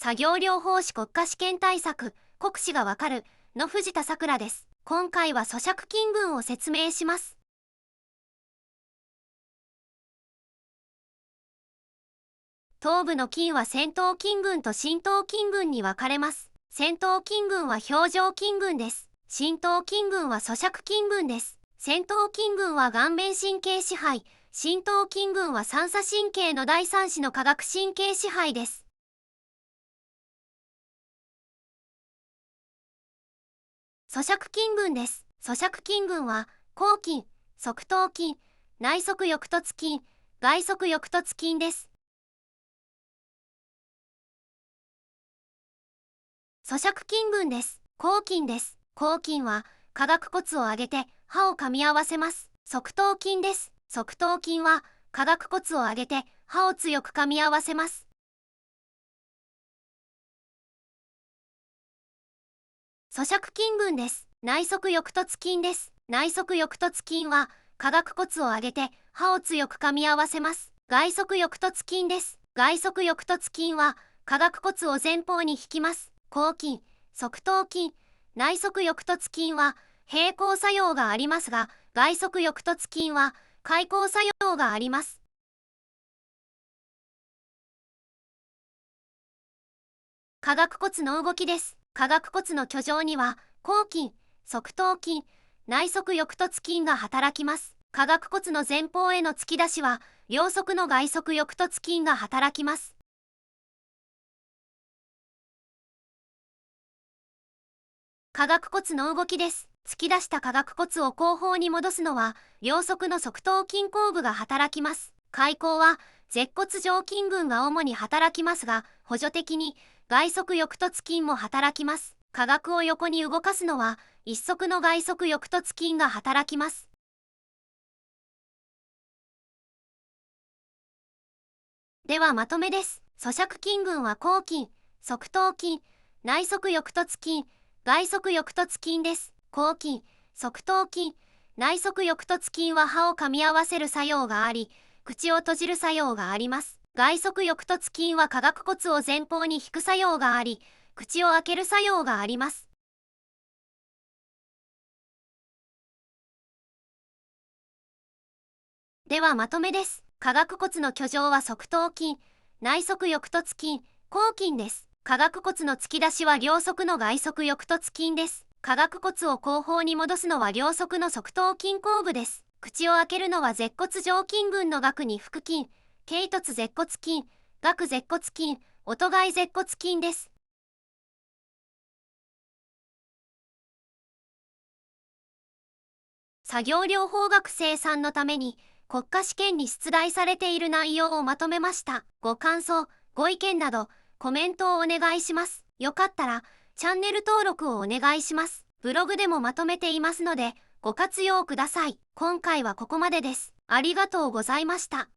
作業療法士国家試験対策、国試がわかるの藤田さくらです。今回は咀嚼筋群を説明します。頭部の筋は前頭筋群と伸頭筋群に分かれます。前頭筋群は表情筋群です。伸頭筋群は咀嚼筋群です。前頭筋群は顔面神経支配、伸頭筋群は三叉神経の第三子の下顎神経支配です。咀嚼筋群です。咀嚼筋群は、後筋、側頭筋、内側翼突筋、外側翼突筋です。咀嚼筋群です。後筋です。後筋は、下顎骨を上げて歯を噛み合わせます。側頭筋です。側頭筋は、下顎骨を上げて歯を強く噛み合わせます。咀嚼筋群です。内側翼突筋です。内側翼突筋は、下顎骨を上げて歯を強く噛み合わせます。外側翼突筋です。外側翼突筋は、下顎骨を前方に引きます。後筋、側頭筋、内側翼突筋は、平行作用がありますが、外側翼突筋は、開口作用があります。下顎骨の動きです。下顎骨の居上には、後筋、側頭筋、内側翼突筋が働きます。下顎骨の前方への突き出しは、両側の外側翼突筋が働きます。下顎骨の動きです。突き出した下顎骨を後方に戻すのは、両側の側頭筋後部が働きます。開口は、舌骨上筋群が主に働きますが、補助的に外側翼突筋も働きます。下顎を横に動かすのは、一側の外側翼突筋が働きます。ではまとめです。咀嚼筋群は後筋、側頭筋、内側翼突筋、外側翼突筋です。後筋、側頭筋、内側翼突筋は歯を噛み合わせる作用があり、口を閉じる作用があります。外側翼突筋は下顎骨を前方に引く作用があり、口を開ける作用があります。ではまとめです。下顎骨の居上は側頭筋、内側翼突筋、後筋です。下顎骨の突き出しは両側の外側翼突筋です。下顎骨を後方に戻すのは両側の側頭筋後部です。口を開けるのは舌骨上筋群の顎に腹筋、頸突舌骨筋、顎舌骨筋、音外舌骨筋です。作業療法学生さんのために国家試験に出題されている内容をまとめました。ご感想、ご意見などコメントをお願いします。よかったらチャンネル登録をお願いします。ブログでもまとめていますのでご活用ください。今回はここまでです。ありがとうございました。